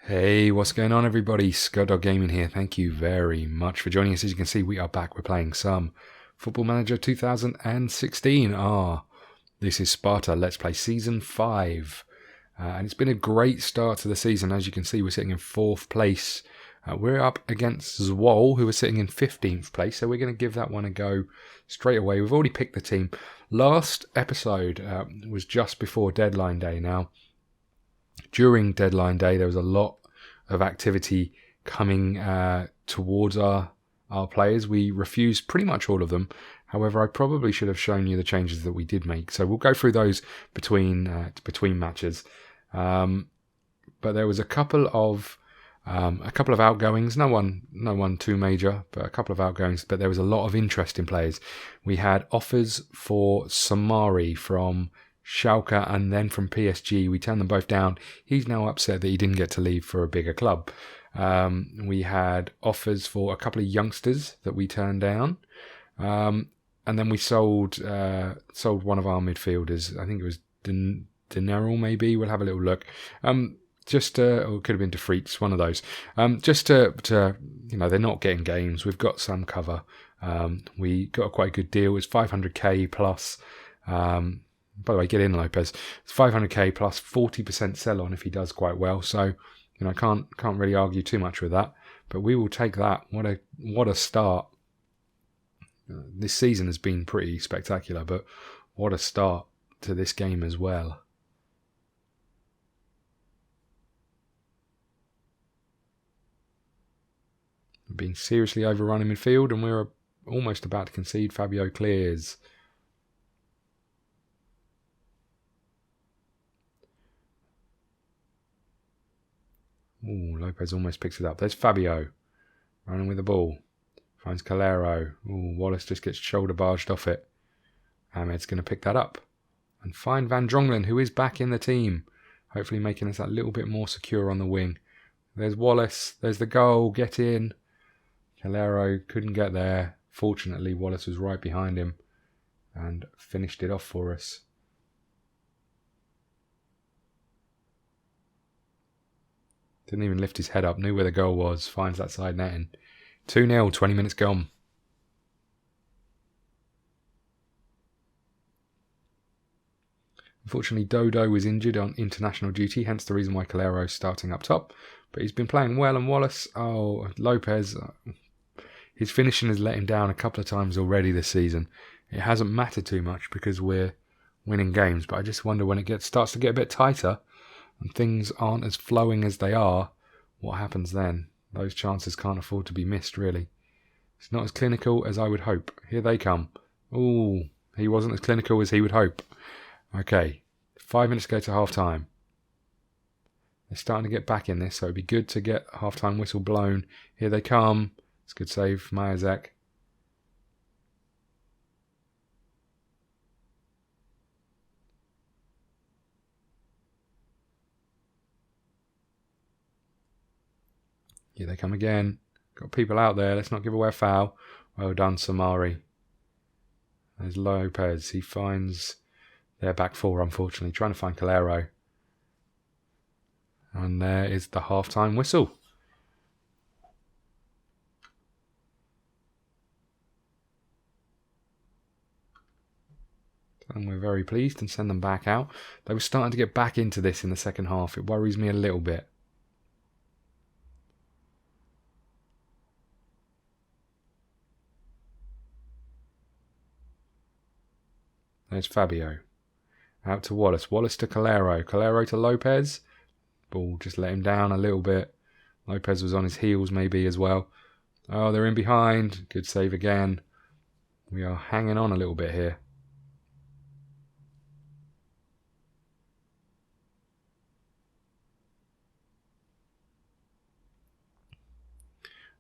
Hey, what's going on everybody? ScottDogGaming here. Thank you very much for joining us. As you can see, we are back. We're playing some Football Manager 2016. This is Sparta. Let's play Season 5. And it's been a great start to the season. As you can see, we're sitting in 4th place. We're up against Zwol, who are sitting in 15th place. So we're going to give that one a go straight away. We've already picked the team. Last episode was just before deadline day. Now, during deadline day, there was a lot of activity coming towards our players. We refused pretty much all of them. However, I probably should have shown you the changes that we did make. So we'll go through those between matches. But there was a couple of outgoings. No one too major, but a couple of outgoings. But there was a lot of interest in players. We had offers for Samari from Schalke and then from PSG. We turned them both down. He's now upset that he didn't get to leave for a bigger club. We had offers for a couple of youngsters that we turned down. And then we sold one of our midfielders. I think it was Dineral maybe. We'll have a little look. Or it could have been De Friets, one of those. Just to they're not getting games. We've got some cover. We got a quite good deal. It's 500k plus. By the way, get in, Lopez. It's 500k plus 40% sell on if he does quite well. So, I can't really argue too much with that. But we will take that. What a start. This season has been pretty spectacular, but what a start to this game as well. We're being seriously overrun in midfield, and we're almost about to concede. Fabio clears. Ooh, Lopez almost picks it up. There's Fabio running with the ball. Finds Calero. Ooh, Wallace just gets shoulder barged off it. Ahmed's going to pick that up. And find Van Drongelen, who is back in the team. Hopefully making us that little bit more secure on the wing. There's Wallace. There's the goal. Get in. Calero couldn't get there. Fortunately, Wallace was right behind him and finished it off for us. Didn't even lift his head up, knew where the goal was, finds that side netting. 2-0, 20 minutes gone. Unfortunately, Dodo was injured on international duty, hence the reason why Calero's starting up top. But he's been playing well, and Wallace, Lopez, his finishing has let him down a couple of times already this season. It hasn't mattered too much because we're winning games, but I just wonder when it starts to get a bit tighter, and things aren't as flowing as they are, what happens then? Those chances can't afford to be missed, really. It's not as clinical as I would hope. Here they come. Ooh, he wasn't as clinical as he would hope. Okay, 5 minutes to go to half-time. They're starting to get back in this, so it'd be good to get half-time whistle blown. Here they come. It's a good save, Majacek. Here they come again. Got people out there. Let's not give away a foul. Well done, Samari. There's Lopez. He finds their back four, unfortunately. Trying to find Calero. And there is the half-time whistle. And we're very pleased and send them back out. They were starting to get back into this in the second half. It worries me a little bit. There's Fabio. Out to Wallace. Wallace to Calero. Calero to Lopez. Ball just let him down a little bit. Lopez was on his heels maybe as well. Oh, they're in behind. Good save again. We are hanging on a little bit here.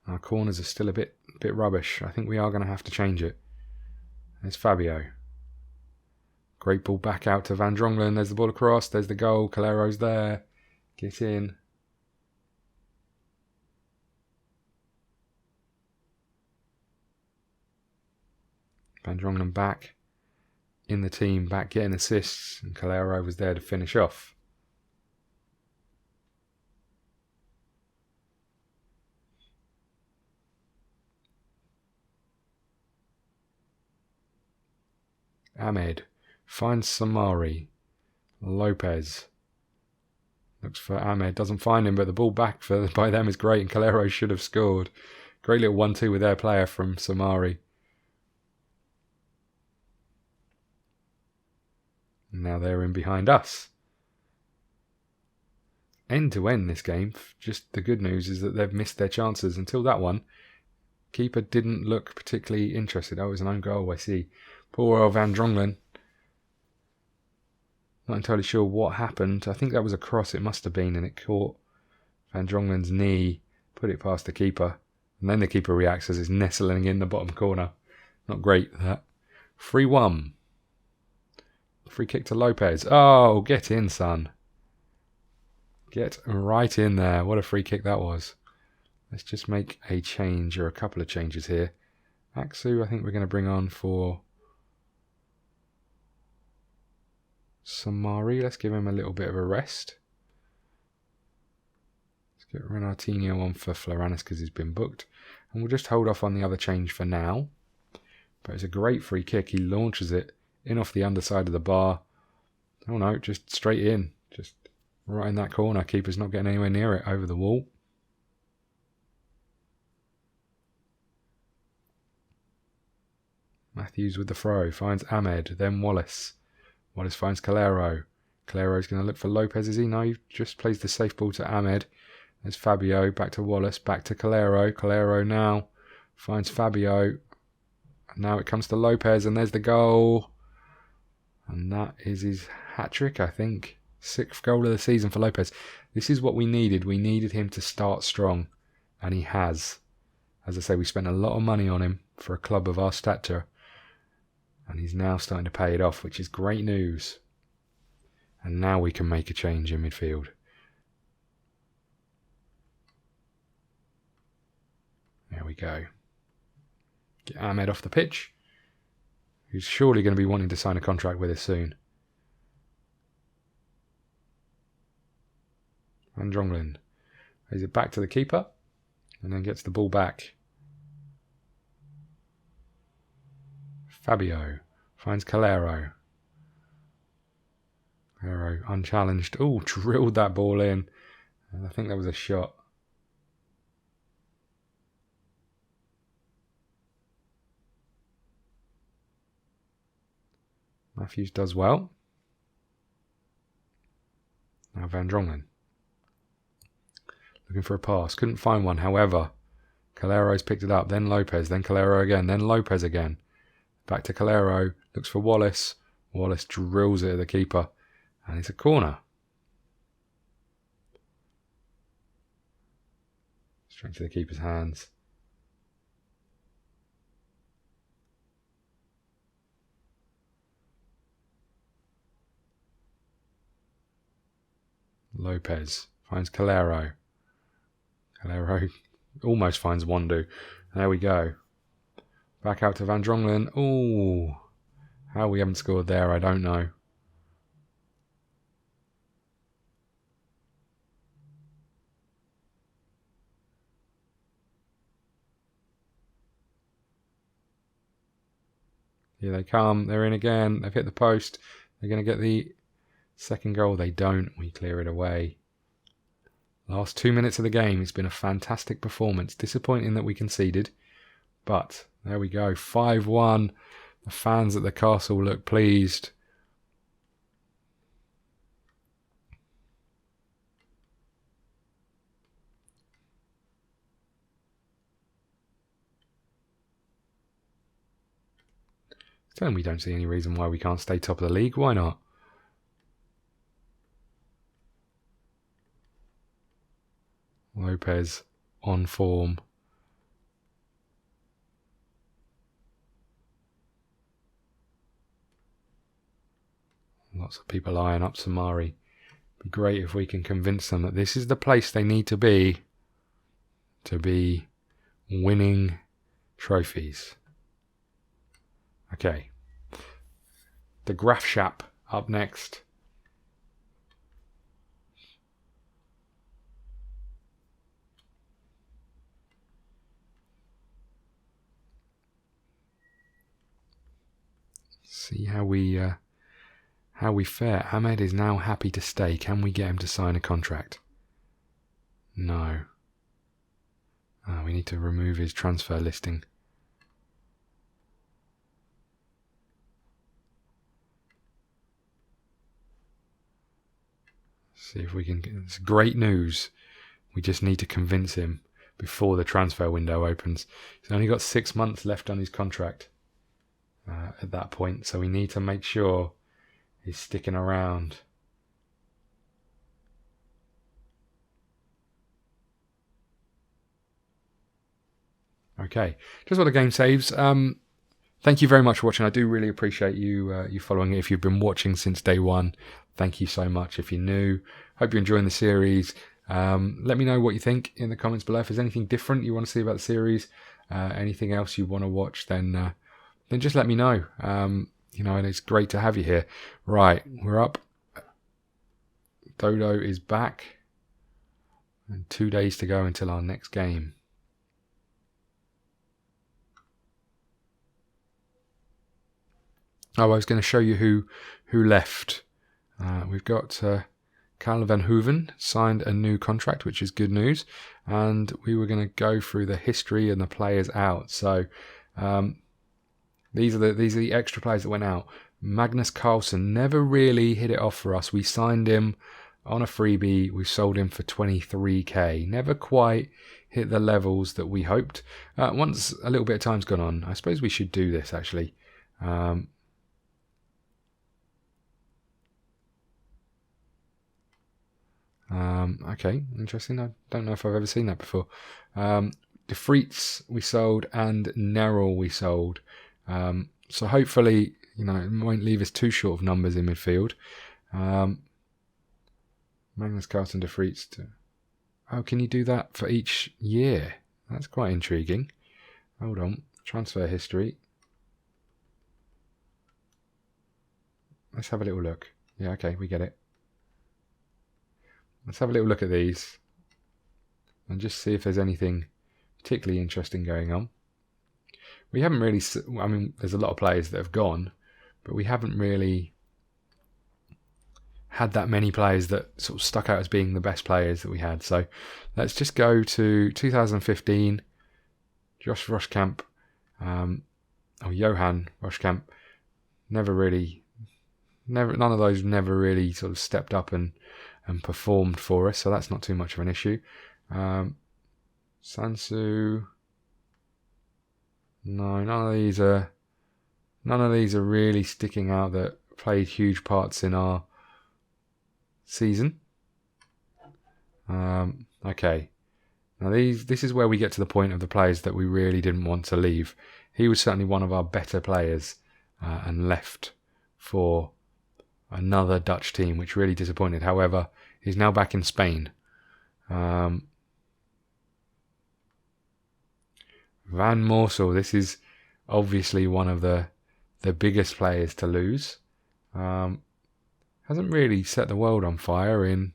Our corners are still a bit rubbish. I think we are going to have to change it. There's Fabio. Great ball back out to Van Drongelen. There's the ball across. There's the goal. Calero's there. Get in. Van Drongelen back in the team, back getting assists. And Calero was there to finish off. Ahmed finds Samari. Lopez looks for Ahmed, doesn't find him, but the ball back by them is great, and Calero should have scored. Great little 1-2 with their player from Samari. And now they're in behind us. End to end this game. Just the good news is that they've missed their chances until that one. Keeper didn't look particularly interested. Oh, it was an own goal, I see. Poor old Van Drongelen. Not entirely sure what happened. I think that was a cross, it must have been, and it caught Van Drongelen's knee, put it past the keeper, and then the keeper reacts as it's nestling in the bottom corner. Not great, that. 3-1. Free kick to Lopez. Oh, get in, son. Get right in there. What a free kick that was. Let's just make a change, or a couple of changes here. Aksu, I think we're going to bring on for Samari. Let's give him a little bit of a rest. Let's get Renartinho on for Floranis because he's been booked. And we'll just hold off on the other change for now. But it's a great free kick. He launches it in off the underside of the bar. Oh no, just straight in. Just right in that corner. Keeper's not getting anywhere near it, over the wall. Matthews with the throw. Finds Ahmed, then Wallace. Wallace finds Calero. Calero's going to look for Lopez, is he? No, he just plays the safe ball to Ahmed. There's Fabio, back to Wallace, back to Calero. Calero now finds Fabio. Now it comes to Lopez, and there's the goal. And that is his hat-trick, I think. 6th goal of the season for Lopez. This is what we needed. We needed him to start strong, and he has. As I say, we spent a lot of money on him for a club of our stature, and he's now starting to pay it off, which is great news. And now we can make a change in midfield. There we go. Get Ahmed off the pitch, who's surely going to be wanting to sign a contract with us soon. Van Drongelen plays it back to the keeper, and then gets the ball back. Fabio finds Calero. Calero unchallenged. Oh, drilled that ball in. I think that was a shot. Matthews does well. Now Van Drongelen. Looking for a pass. Couldn't find one. However, Calero's picked it up. Then Lopez. Then Calero again. Then Lopez again. Back to Calero. Looks for Wallace. Wallace drills it at the keeper. And it's a corner. Straight to the keeper's hands. Lopez finds Calero. Calero almost finds Wandu. There we go. Back out to Van Drongelen. Oh, how we haven't scored there, I don't know. Here they come. They're in again. They've hit the post. They're going to get the second goal. They don't. We clear it away. Last 2 minutes of the game. It's been a fantastic performance. Disappointing that we conceded. But there we go. 5-1. The fans at the castle look pleased. Then we don't see any reason why we can't stay top of the league. Why not? Lopez on form. Lots of people eyeing up Samari. Be great if we can convince them that this is the place they need to be winning trophies. Okay. The Grafschap up next. See how we fare. Ahmed is now happy to stay. Can we get him to sign a contract? No. We need to remove his transfer listing. See if we can get... It's great news. We just need to convince him before the transfer window opens. He's only got 6 months left on his contract at that point, so we need to make sure he's sticking around. Okay, just what the game saves. Thank you very much for watching. I do really appreciate you following it. If you've been watching since day one, thank you so much. If you're new, hope you're enjoying the series. Let me know what you think in the comments below. If there's anything different you want to see about the series, anything else you want to watch, then just let me know. You know, and it's great to have you here. Right, we're up. Dodo is back, and 2 days to go until our next game. Oh, I was going to show you who left. We've got Karl van Hoeven signed a new contract, which is good news. And we were going to go through the history and the players out. So these are the extra players that went out. Magnus Carlsen never really hit it off for us. We signed him on a freebie. We sold him for 23k. Never quite hit the levels that we hoped. Once a little bit of time's gone on, I suppose we should do this actually. Okay, interesting. I don't know if I've ever seen that before. De Vriets we sold and Nerel we sold. So hopefully, you know, it won't leave us too short of numbers in midfield. Magnus Carlsen, De Vriets. Oh, can you do that for each year? That's quite intriguing. Hold on. Transfer history. Let's have a little look. Yeah, okay, we get it. Let's have a little look at these and just see if there's anything particularly interesting going on. We haven't really, I mean, there's a lot of players that have gone, but we haven't really had that many players that sort of stuck out as being the best players that we had. So let's just go to 2015, Josh Roschkamp, Johan Roschkamp, none of those never really sort of stepped up and performed for us, so that's not too much of an issue. Sansu, no, none of these are really sticking out that played huge parts in our season. Okay, now this is where we get to the point of the players that we really didn't want to leave. He was certainly one of our better players and left for another Dutch team, which really disappointed. However, he's now back in Spain. Van Moorsel, this is obviously one of the biggest players to lose. Hasn't really set the world on fire in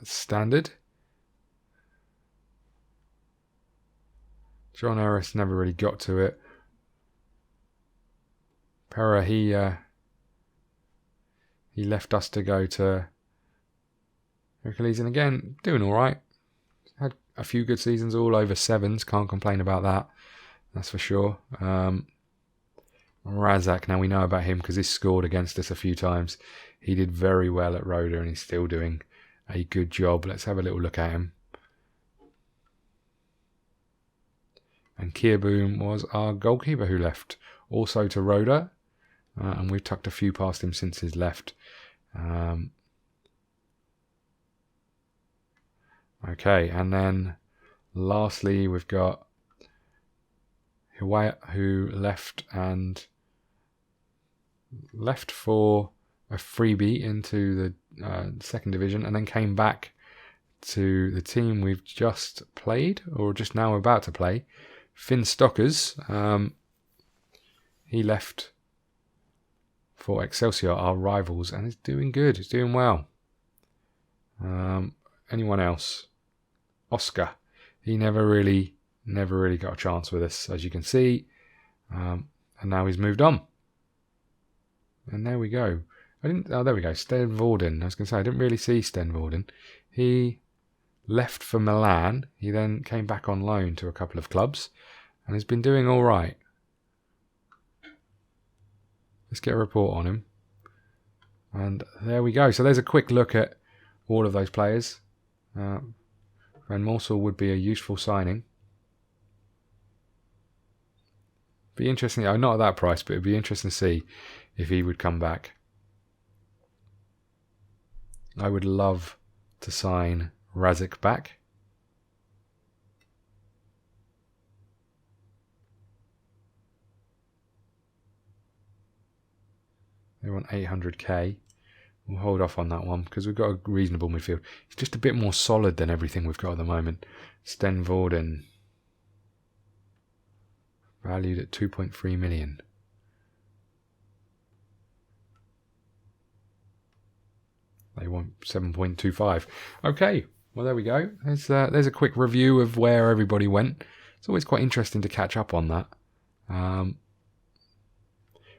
standard. John Harris never really got to it. Pera, he left us to go to Hercules, and again, doing all right. Had a few good seasons, all over sevens. Can't complain about that. That's for sure. Razak, now we know about him because he's scored against us a few times. He did very well at Roda, and he's still doing a good job. Let's have a little look at him. And Kierboom was our goalkeeper who left, also to Roda. And we've tucked a few past him since he's left. Okay, and then lastly we've got Hiwayat, who left for a freebie into the second division, and then came back to the team we've just played, or just now about to play, Finn Stockers. He left for Excelsior, our rivals, and is doing good. He's doing well. Anyone else? Oscar. He never really got a chance with us, as you can see. And now he's moved on. And there we go. There we go. Sten Vorden. I was going to say, I didn't really see Sten Vorden. He left for Milan. He then came back on loan to a couple of clubs and has been doing all right. Let's get a report on him. And there we go. So there's a quick look at all of those players. Van Morsel would be a useful signing. Be interesting. Not at that price, but it'd be interesting to see if he would come back. I would love to sign Razic back. They want 800k. We'll hold off on that one because we've got a reasonable midfield. It's just a bit more solid than everything we've got at the moment. Sten Vorden. Valued at 2.3 million. They want 7.25. Okay, well there we go. There's a quick review of where everybody went. It's always quite interesting to catch up on that.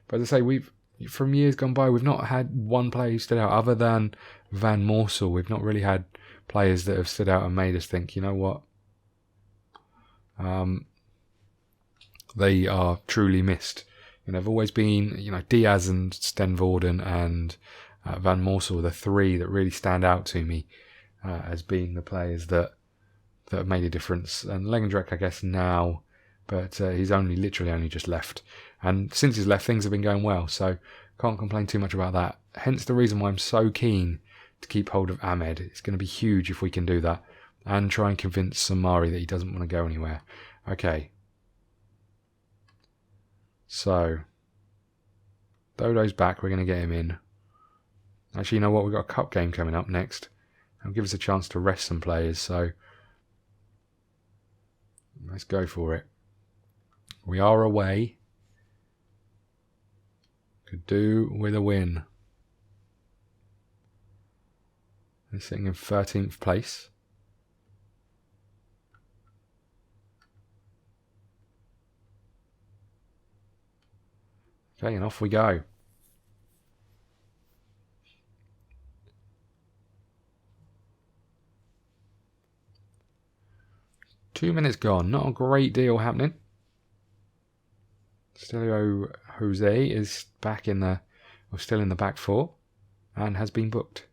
But as I say, from years gone by, we've not had one player who stood out other than Van Morsel. We've not really had players that have stood out and made us think, you know what, they are truly missed. They've always been, Diaz and Sten Vorden and Van Morsel, the three that really stand out to me as being the players that have made a difference. And Legendrek, I guess, now, but he's literally only just left. And since he's left, things have been going well, so can't complain too much about that. Hence the reason why I'm so keen to keep hold of Ahmed. It's going to be huge if we can do that. And try and convince Samari that he doesn't want to go anywhere. Okay. So, Dodo's back. We're going to get him in. Actually, you know what? We've got a cup game coming up next. It'll give us a chance to rest some players, so let's go for it. We are away. Could do with a win. They're sitting in 13th place. Okay, and off we go. Two minutes gone. Not a great deal happening. Stelio Jose is still in the back four and has been booked.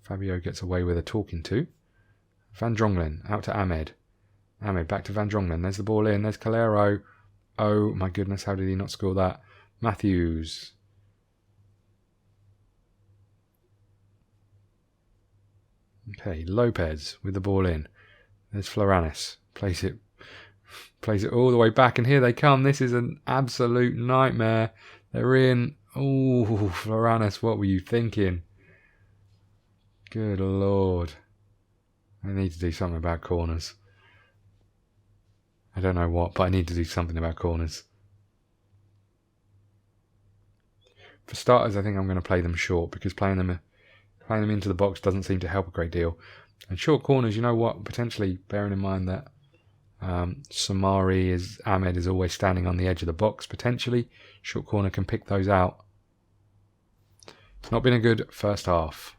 Fabio gets away with a talking to. Van Dronglen out to Ahmed. Ahmed back to Van Dronglen. There's the ball in. There's Calero. Oh my goodness, how did he not score that? Matthews. Okay, Lopez with the ball in. There's Floranis. Plays it all the way back, and here they come. This is an absolute nightmare. They're in. Oh, Floranis, what were you thinking? Good Lord. I need to do something about corners. I don't know what, but I need to do something about corners. For starters, I think I'm going to play them short, because playing them into the box doesn't seem to help a great deal. And short corners, you know what, potentially bearing in mind that Ahmed is always standing on the edge of the box, potentially short corner can pick those out. It's not been a good first half.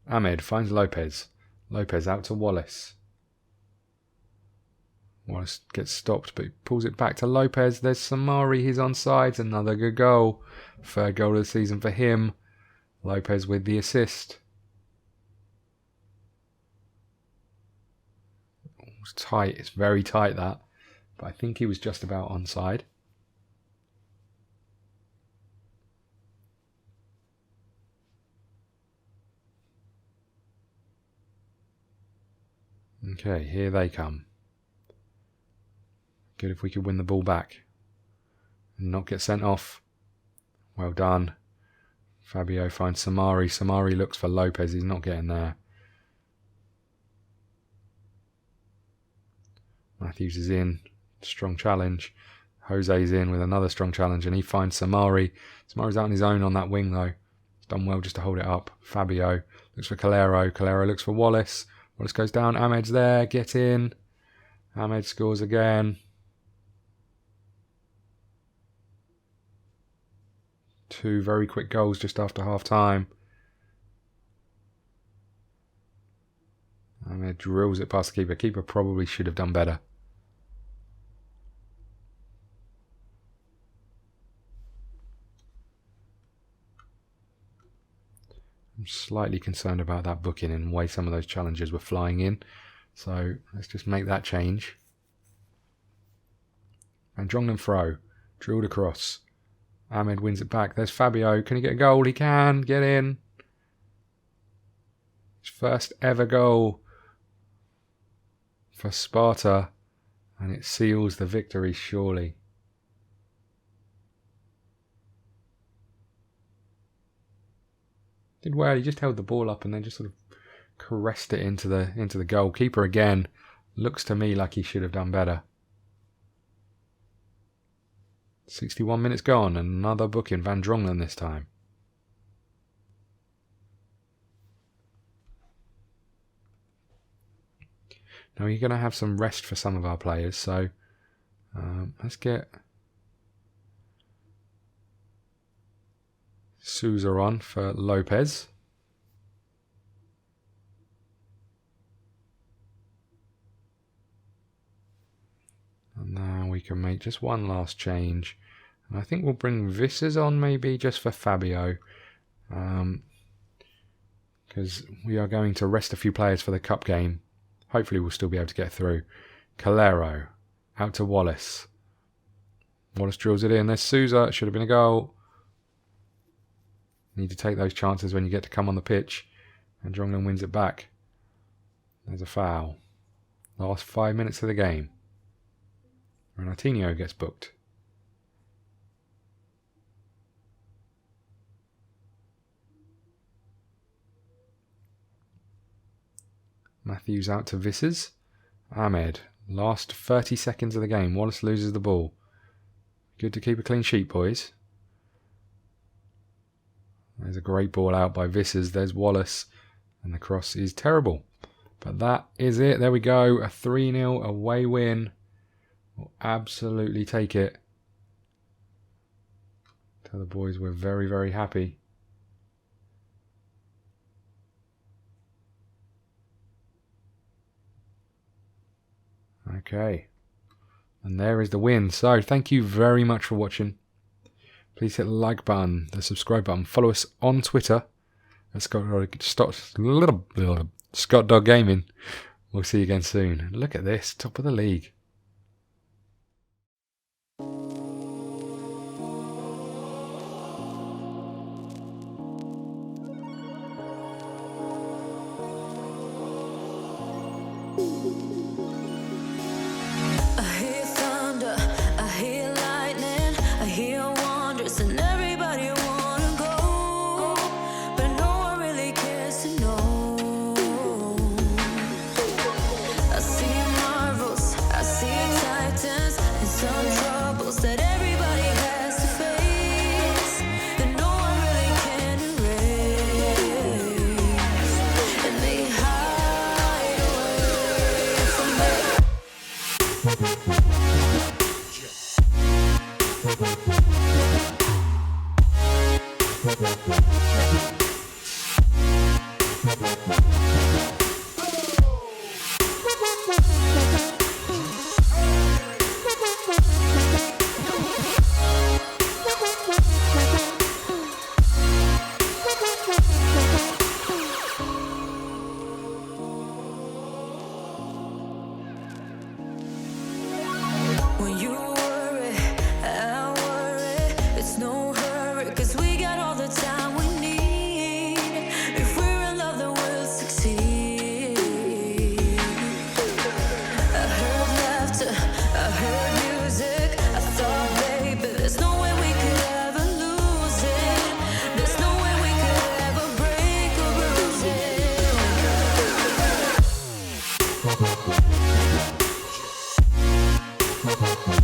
Ahmed finds Lopez. Lopez out to Wallace. Wallace gets stopped, but he pulls it back to Lopez. There's Samari, he's onside. Another good goal. Third goal of the season for him. Lopez with the assist. It's tight, it's very tight that. But I think he was just about onside. Okay, here they come. Good if we could win the ball back and not get sent off. Well done. Fabio finds Samari. Samari looks for Lopez. He's not getting there. Matthews is in. Strong challenge. Jose's in with another strong challenge, and he finds Samari. Samari's out on his own on that wing though. done well just to hold it up. Fabio looks for Calero. Calero looks for Wallace. Wallace goes down. Ahmed's there. Get in. Ahmed scores again. 2 very quick goals just after half time. Ahmed drills it past the keeper. Keeper probably should have done better. I'm slightly concerned about that booking and the way some of those challenges were flying in. So let's just make that change. And Dronglen throw. Drilled across. Ahmed wins it back. There's Fabio. Can he get a goal? He can. Get in. His first ever goal for Sparta. And it seals the victory, surely. Did well. He just held the ball up and then just sort of caressed it into the goal. Keeper again. Looks to me like he should have done better. 61 minutes gone. Another booking. Van Dronglen this time. Now you're going to have some rest for some of our players. So let's get Souza on for Lopez. And now we can make just one last change. And I think we'll bring Vises on maybe just for Fabio. Because we are going to rest a few players for the cup game. Hopefully we'll still be able to get through. Calero. Out to Wallace. Wallace drills it in. There's Souza. It should have been a goal. Need to take those chances when you get to come on the pitch. And Dronglen wins it back. There's a foul. Last 5 minutes of the game. Renatinho gets booked. Matthews out to Vises. Ahmed. Last 30 seconds of the game. Wallace loses the ball. Good to keep a clean sheet, boys. There's a great ball out by Vises. There's Wallace. And the cross is terrible. But that is it. There we go. A 3-0 away win. We'll absolutely take it. Tell the boys we're very, very happy. Okay. And there is the win. So thank you very much for watching. Please hit the like button, the subscribe button. Follow us on Twitter at ScottDogGaming. We'll see you again soon. Look at this. Top of the league. We'll be right back.